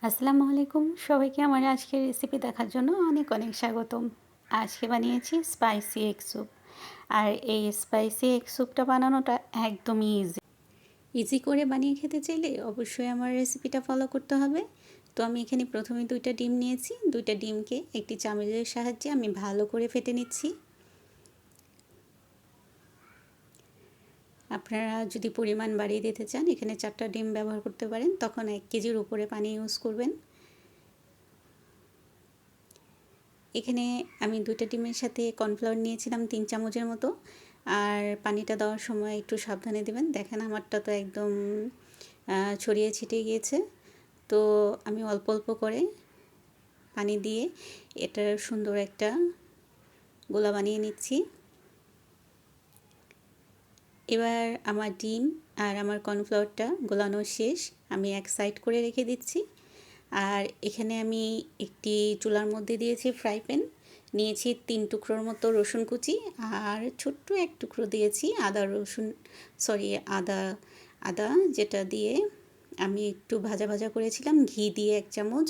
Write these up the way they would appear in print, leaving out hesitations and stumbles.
আসসালামু আলাইকুম, সবাইকে আমার আজকের রেসিপি দেখার জন্য অনেক অনেক স্বাগতম। আজকে বানিয়েছি স্পাইসি এগ স্যুপ। আর এই স্পাইসি এগ স্যুপটা বানানোটা একদমই ইজি করে বানিয়ে খেতে চাইলে অবশ্যই আমার রেসিপিটা ফলো করতে হবে। তো আমি এখানে প্রথমে 2টা ডিম নিয়েছি। 2টা ডিমকে একটি চামচের সাহায্যে আমি ভালো করে ফেটে নিচ্ছি। আপনারা যদি পরিমাণ বাড়িয়ে দিতে চান এখানে 4টা ডিম ব্যবহার করতে পারেন, তখন 1 কেজির উপরে পানি ইউজ করবেন। এখানে আমি 2টা ডিমের সাথে কর্নফ্লাওয়ার নিয়েছিলাম 3 চামচের মতো। আর পানিটা দেওয়ার সময় একটু সাবধানে দেবেন। দেখেন আমারটা তো একদম ছড়িয়ে ছিটিয়ে গিয়েছে। তো আমি অল্প অল্প করে পানি দিয়ে এটার সুন্দর একটা গোলা বানিয়ে নিচ্ছি। এবার আমার ডিম আর আমার কর্নফ্লাওয়ারটা গোলানো শেষ, আমি এক সাইড করে রেখে দিচ্ছি। আর এখানে আমি একটি চুলার মধ্যে দিয়েছি ফ্রাই প্যান, নিয়েছি 3 টুকরোর মতো রসুন কুচি আর ছোট্ট এক টুকরো দিয়েছি আদা যেটা দিয়ে আমি একটু ভাজা ভাজা করেছিলাম ঘি দিয়ে 1 চামচ,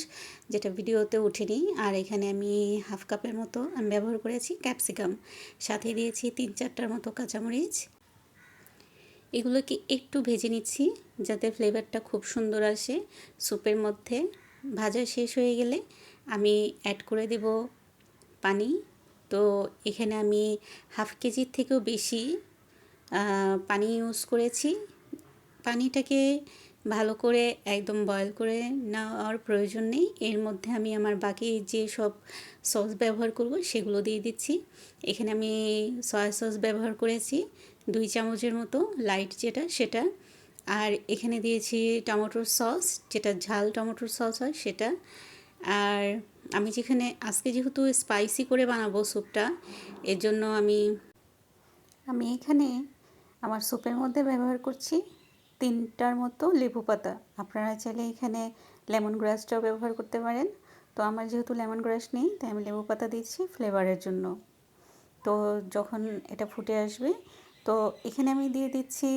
যেটা ভিডিওতে ওঠেনি। আর এখানে আমি হাফ কাপের মতো আমি ব্যবহার করেছি ক্যাপসিকাম, সাথে দিয়েছি 3-4টার মতো কাঁচামরিচ। এগুলোকে একটু ভেজে নিচ্ছি যাতে ফ্লেভারটা খুব সুন্দর আসে স্যুপের মধ্যে। ভাজা শেষ হয়ে গেলে আমি অ্যাড করে দেব পানি। তো এখানে আমি হাফ কেজির থেকেও বেশি পানি ইউজ করেছি। পানিটাকে ভালো করে একদম বয়েল করে নেওয়ার প্রয়োজন নেই। এর মধ্যে আমি আমার বাকি যে সব সস ব্যবহার করব সেগুলো দিয়ে দিচ্ছি। এখানে আমি সয়া সস ব্যবহার করেছি 2 চামচের মতো, লাইট যেটা সেটা। আর এখানে দিয়েছি টমেটোর সস, যেটা ঝাল টমেটোর সস হয় সেটা। আর আমি আজকে যেহেতু স্পাইসি করে বানাবো স্যুপটা, এর জন্য আমি এখানে আমার স্যুপের মধ্যে ব্যবহার করছি 3টার মতো লেবু পাতা। আপনারা চাইলে এখানে লেমন গ্রাসটাও ব্যবহার করতে পারেন। তো আমার যেহেতু লেমন গ্রাস নেই তাই আমি লেবু পাতা দিচ্ছি ফ্লেভারের জন্য। তো যখন এটা ফুটে আসবে তো এখানে আমি দিয়ে দিচ্ছি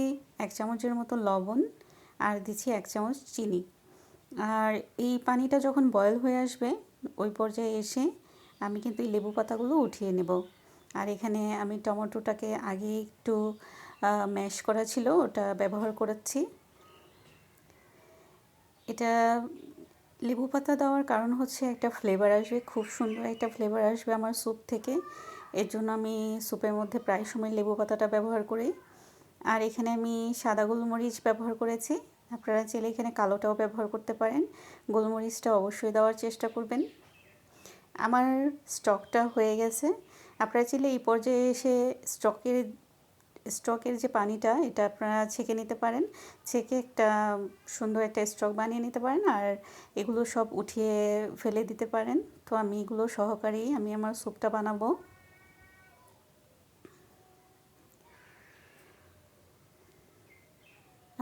1 চামচের মতো লবণ আর দিচ্ছি 1 চামচ চিনি। আর এই পানিটা যখন বয়েল হয়ে আসবে ওই পর্যায়ে এসে আমি কিন্তু এই লেবু পাতাগুলো উঠিয়ে নেব। আর এখানে আমি টমেটোটাকে আগে একটু ম্যাশ করা ছিল, ওটা ব্যবহার করেছি। এটা লেবু পাতা দেওয়ার কারণ হচ্ছে একটা ফ্লেভার আসবে, খুব সুন্দর একটা ফ্লেভার আসবে আমার স্যুপ থেকে। এর জন্য আমি স্যুপের মধ্যে প্রায় সময় লেবু পাতাটা ব্যবহার করি। আর এখানে আমি সাদা গোলমরিচ ব্যবহার করেছি। আপনারা চাইলে এখানে কালোটাও ব্যবহার করতে পারেন। গোলমরিচটা অবশ্যই দেওয়ার চেষ্টা করবেন। আমার স্টকটা হয়ে গেছে। আপনারা চাইলে এই পর্যায়ে এসে স্টকের যে পানিটা এটা আপনারা ছেঁকে নিতে পারেন। ছেঁকে একটা সুন্দর একটা স্টক বানিয়ে নিতে পারেন আর এগুলো সব উঠিয়ে ফেলে দিতে পারেন। তো আমি এগুলো সহকারেই আমি আমার স্যুপটা বানাবো।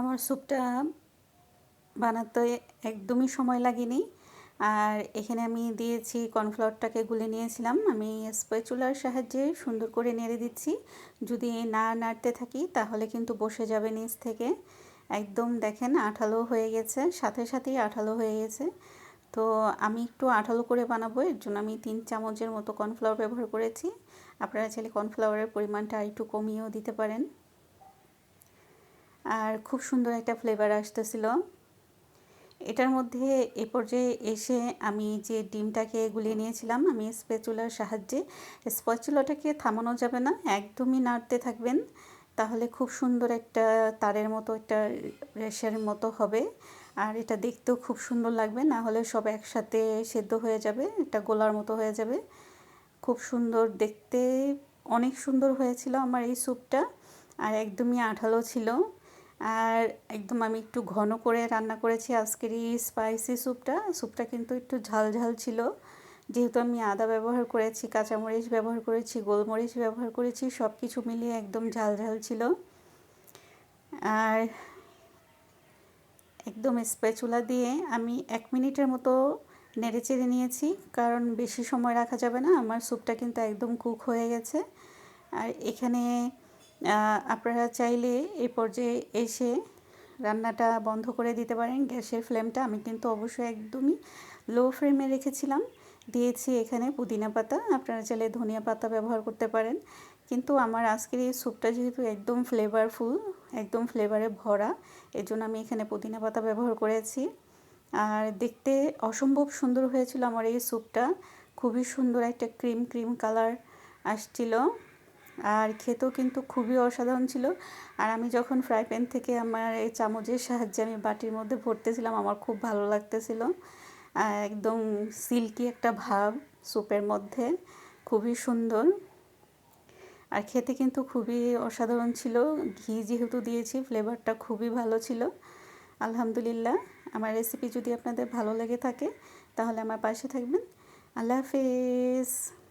আমার স্যুপটা বানাতে একদমই সময় লাগেনি। আর এখানে আমি দিয়েছি কর্নফ্লাওয়ারটাকে গুলে নিয়েছিলাম, আমি স্প্যাচুলার সাহায্যে সুন্দর করে নেড়ে দিচ্ছি। যদি না নাড়তে থাকি তাহলে কিন্তু বসে যাবে নিচ থেকে। একদম দেখেন আঠালো হয়ে গেছে, সাথে সাথেই আঠালো হয়ে গেছে। তো আমি একটু আঠালো করে বানাবো, এর জন্য আমি 3 চামচের মতো কর্নফ্লাওয়ার ব্যবহার করেছি। আপনারা চাইলে কর্নফ্লাওয়ারের পরিমাণটা একটু কমিয়েও দিতে পারেন। আর খুব সুন্দর একটা ফ্লেভার আসতেছিল এটার মধ্যে। এ পর্যায়ে এসে আমি যে ডিমটাকে গুলিয়ে নিয়েছিলাম আমি স্প্যাচুলার সাহায্যে, স্প্যাচুলাটাকে থামানো যাবে না, একদমই নাড়তে থাকবেন, তাহলে খুব সুন্দর একটা তারের মতো একটা রেশের মতো হবে। আর এটা দেখতেও খুব সুন্দর লাগবে, না হলে সব একসাথে সেদ্ধ হয়ে যাবে, এটা গোলার মতো হয়ে যাবে। খুব সুন্দর দেখতে, অনেক সুন্দর হয়েছিল আমার এই স্যুপটা। আর একদমই আঠালো ছিল। আর একদম আমি একটু ঘন করে রান্না করেছি আজকের এই স্পাইসি স্যুপটা কিন্তু একটু ঝাল ঝাল ছিল, যেহেতু আমি আদা ব্যবহার করেছি, কাঁচামরিচ ব্যবহার করেছি, গোলমরিচ ব্যবহার করেছি, সব কিছু মিলিয়ে একদম ঝাল ঝাল ছিল। আর একদম স্প্যাচুলা দিয়ে আমি 1 মিনিটের মতো নেড়ে চেড়ে নিয়েছি, কারণ বেশি সময় রাখা যাবে না, আমার স্যুপটা কিন্তু একদম কুক হয়ে গেছে। আর এখানে আপনারা চাইলে এই পর্যায়ে এসে রান্নাটা বন্ধ করে দিতে পারেন, গ্যাসের ফ্লেমটা। আমি কিন্তু অবশ্যই একদমই লো ফ্লেমে রেখেছিলাম। দিয়েছি এখানে পুদিনা পাতা, আপনারা চাইলে ধনিয়া পাতা ব্যবহার করতে পারেন। কিন্তু আমার আজকের এই স্যুপটা যেহেতু একদম ফ্লেভারফুল, একদম ফ্লেভারে ভরা, এর জন্য আমি এখানে পুদিনা পাতা ব্যবহার করেছি। আর দেখতে অসম্ভব সুন্দর হয়েছিল আমার এই স্যুপটা। খুবই সুন্দর একটা ক্রিম ক্রিম কালার আসছিল, আর খেতেও কিন্তু খুবই অসাধারণ ছিল। আর আমি যখন ফ্রাই প্যান থেকে আমার এই চামচের সাহায্যে আমি বাটির মধ্যে ভরতেছিলাম, আমার খুব ভালো লাগতেছিল। একদম সিল্কি একটা ভাব স্যুপের মধ্যে, খুবই সুন্দর। আর খেতে কিন্তু খুবই অসাধারণ ছিল। ঘি যেহেতু দিয়েছি, ফ্লেভারটা খুবই ভালো ছিল। আলহামদুলিল্লাহ। আমার রেসিপি যদি আপনাদের ভালো লেগে থাকে তাহলে আমার পাশে থাকবেন। আল্লাহ হাফেজ।